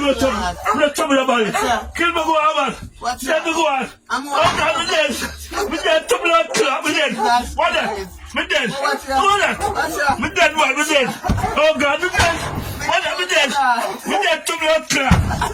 no trouble. I'm not trouble about it. Kill me, go on, man. Let me go on. I'm dead. I'm dead. Trouble out, I'm dead. What that? I'm dead. What that? I'm dead, boy. I'm dead. Oh, God, I'm dead. What that? I'm dead. I'm dead. Trouble out,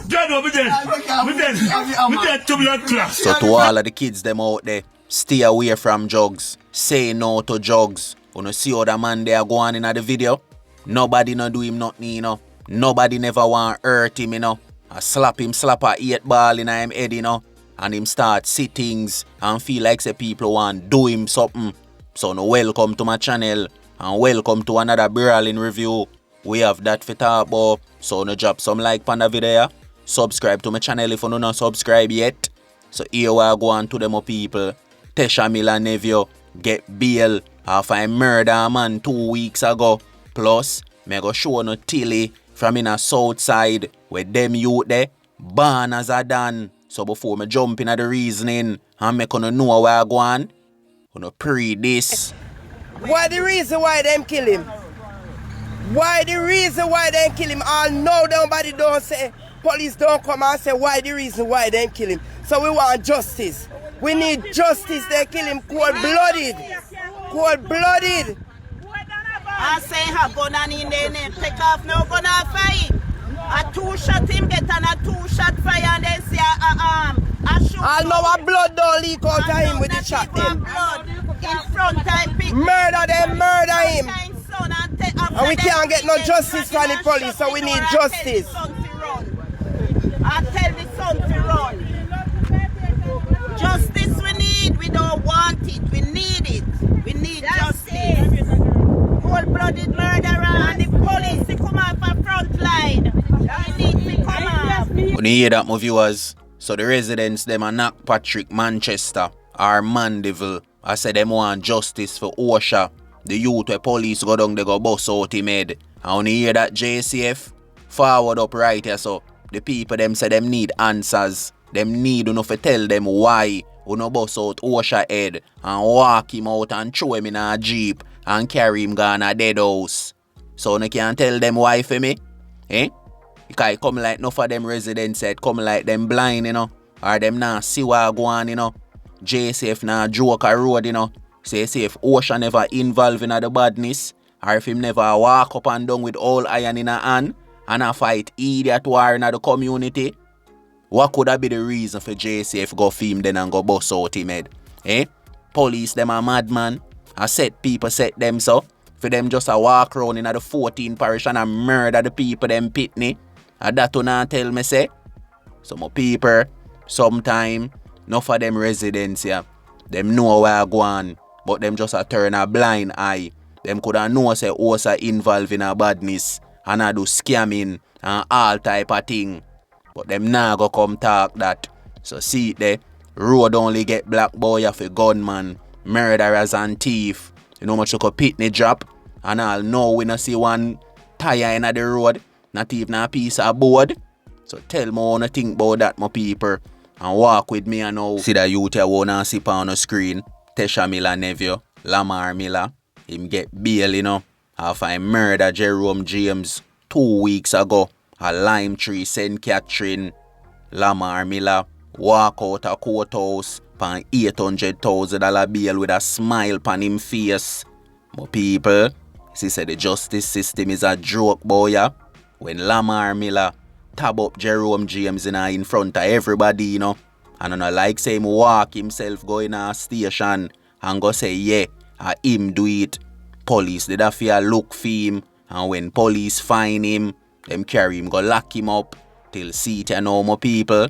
dead, I'm dead. I'm dead. I'm dead. Trouble out, So to all of the kids them out there, stay away from drugs. Say no to drugs. You know, see how the man there go on in the video? Nobody no do him nothing, you know. Nobody never want hurt him, you know. I slap a 8 ball in him head, you know. And him start see things and feel like say people want do him something. So no, welcome to my channel and welcome to another brawling review. We have that for talk about. So no, drop some like on the video. Subscribe to my channel if you not subscribe yet. So here we go on to them people. Tesha Miller nephew get bail after I murder a man 2 weeks ago. Plus, me go show no Tilly from in a south side where them youth there born as a done. So before me jump in at the reasoning and me gonna know where I go on, gonna pre this. Why the reason why them kill him? Why the reason why them kill him? All know nobody don't say, police don't come and say why the reason why them kill him. So we want justice. We need justice. They kill him cold-blooded. Cold-blooded. I say have gun on in there, take off no gun off fight. A 2-shot him get and a 2-shot fire and then say a shoot. All know a blood don't leak out of him with the shot them. Blood in front of big. Murder them, murder him. And we can't get no justice from the police, so we need justice. I tell the son to run. Justice we need, we don't want it, we need it. We need justice. Cold-blooded murderer and the police to come off a front line. We need to come off. When you hear that, my viewers, so the residents them are knock Patrick, Manchester, or Mandeville. I said them want justice for Osha. The youth where police go down, they go bust out him head. And when you hear that JCF, forward up right here, so the people them say them need answers. Them need enough to tell them why you no bust out Osha head and walk him out and throw him in a jeep and carry him gone a dead house. So you can't tell them why for me? Eh? Because it come like enough of them residents said come like them blind, you know. Or them not see what go on, you know. JCF not joke a road, you know. Say if Osha never involved in the badness, or if him never walk up and down with all iron in a hand and a fight idiot war in the community, what could that be the reason for JCF go film then and go bust out him head? Eh? Police them a madman. I set people set them so. For them just a walk around in the 14 parish and a murder the people them pitney. And that do not tell me say. So my people, sometime, enough of them residents here, them know where I go on. But them just a turn a blind eye. Them coulda know say Osa involved in a badness and a do scamming and all type of thing. But them nah go come talk that. So see it there, road only get black boy for gunman, murderers and thief. You know much you could pitney drop and all know we no see one tire in the road, not even a piece of board. So tell me what you think about that, my people, and walk with me and now. See that youth here wanna see on the screen. Tesha Miller nephew, Lamar Miller, him get bail, you know, after I murder Jerome James 2 weeks ago at Lime Tree, St. Catherine. Lamar Miller walk out a courthouse pan $800,000 bail with a smile pan him face. My people, she said the justice system is a joke, boy. Yeah? When Lamar Miller tab up Jerome James in front of everybody, you know. And I don't like say him walk himself go in a station and go say, yeah, him do it. Police did a fear look for him. And when police find him, them carry him, go lock him up. Till see it, you know, my people.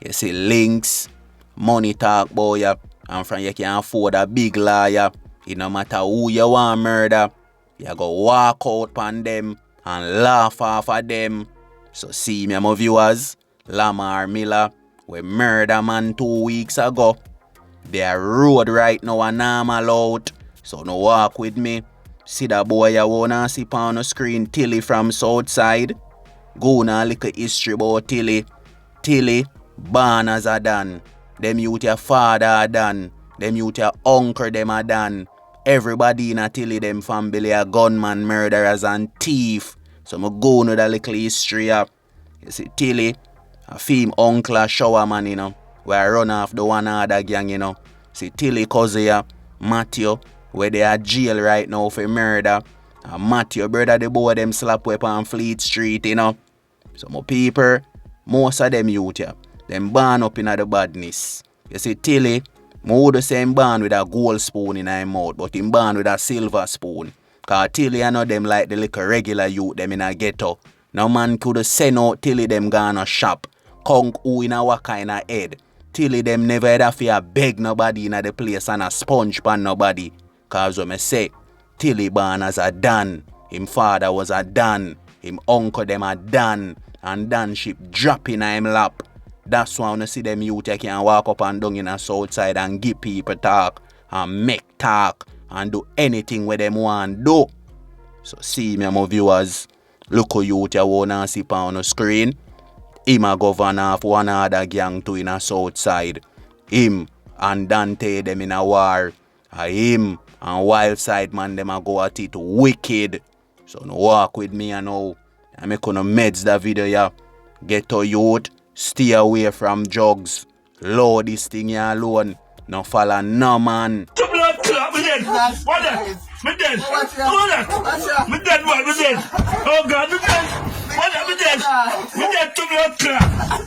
You see links, money talk, boy, yeah. And from you can afford a big lawyer. It no matter who you want murder. You go walk out on them and laugh off of them. So see me, my viewers, Lamar Miller, we murder man 2 weeks ago. Their road right now are normal out. So no walk with me. See that boy you wanna see on the screen, Tilly from Southside. Go na little history about Tilly. Tilly, born as a done. Them youth your father are done. Them youth your uncle them are done. Everybody in a Tilly them family are gunman, murderers and thief. So me go to the little history up. You see, Tilly, a film uncle a shower man, you know, where I run off the one other gang, you know. See, Tilly cousin here, Matthew, where they are jail right now for murder. And Matthew, brother, the boy them slap weapon on Fleet Street, you know. So my people, most of them youth here, them born up in the badness. You see, Tilly, I would say him born with a gold spoon in his mouth, but him born with a silver spoon. Cause Tilly, I know them like the little regular youth them in a ghetto. No man could send out Tilly them gonna shop. Kong who in a waka in a head. Tilly them never had a fear beg nobody in the place and a sponge pan nobody. Cause when I say, Tilly born as a Dan. Him father was a Dan. Him uncle them a Dan. And Dan ship drop in him lap. That's why when you see them youth you can walk up and down in a south side and give people talk. And make talk. And do anything where them want do. So see me my viewers. Look who youth you wanna see on the screen. Him a governor of one other gang too in a south side. Him and Dante them in a war. Him and wild side man them a go at it wicked. So no walk with me and now. I make gonna meds the video ya. Get to youth. Stay away from drugs. Load this thing ya alone. No follow no man. To blood clot, me dead. What that? Me dead. What that? Me dead, boy, me dead. Oh God, me dead. What that? Me dead. Me dead to blood clot.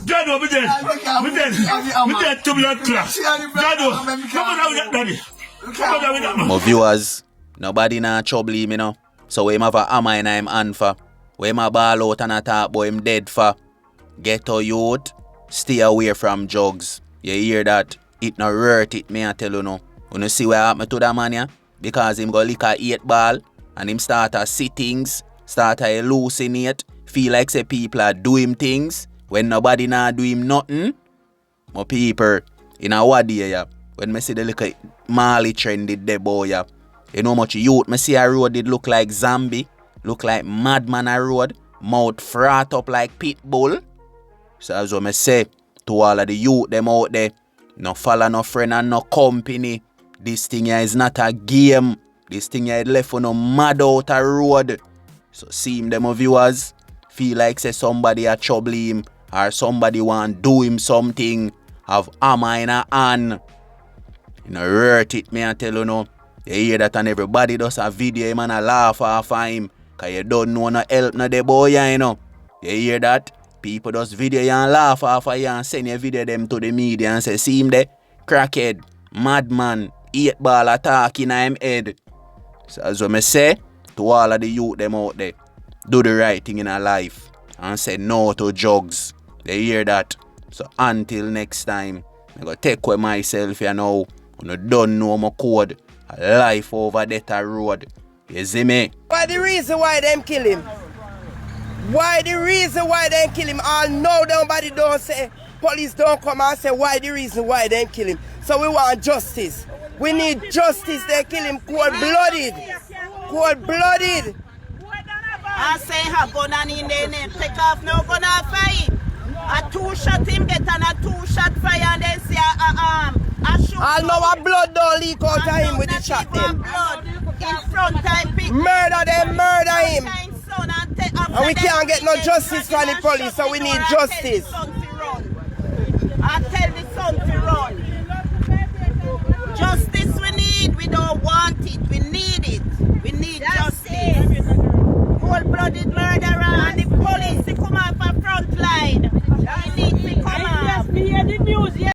Jado, me dead. Me dead. Me dead to blood clot. Jado, come on out with that, daddy. Come on out with that, man. My viewers, nobody na trouble him, you know. So we have a hammer in him hand for. We him a ball out and a talk boy him dead for. Get to youth, stay away from drugs. You hear that? It no hurt it, me I tell you no. You see what happened to that man yeah? Because him go lick a 8 ball and him start to see things, start to hallucinate, feel like say people are doing things when nobody na do him nothing. My people, in a what day yeah, when me see the little Mali trended there boy yeah, you know much youth me see a road did look like zombie, look like madman a road, mouth frat up like pit bull. So as what me say to all of the youth them out there, no follow no friend and no company. This thing here is not a game. This thing here left for no mad out a road. So see him them viewers, feel like say somebody a trouble him or somebody want do him something, have hammer in a hand. You know hurt it me I tell you no. You hear that and everybody does a video him and a laugh off of him. Cause you don't know no help no the boy you know. You hear that? People just video you and laugh off of you and send your video them to the media and say, see him there, crackhead, madman, 8 ball attack in him head. So as I say, to all of the youth them out there, do the right thing in our life and say no to drugs. They hear that? So until next time, I'm going to take away myself you know, and I don't know my code, a life over death a road. You see me? Why the reason why them kill him? Why the reason why they kill him? All know nobody don't say, police don't come and say why the reason why they kill him. So we want justice. We need justice. They kill him cold-blooded. Cold-blooded. I say have gun on in their name. Take off no gun off fight. A 2-shot him get and a 2-shot fire and then say a shoot. All know a blood don't leak out of him with the shot them. In front time pick. Murder them, murder him. And we can't get no justice from the police, so we need justice. I tell the son to run. Justice we need, we don't want it, we need it. We need justice. Cold-blooded murderer and the police, they come out for front line.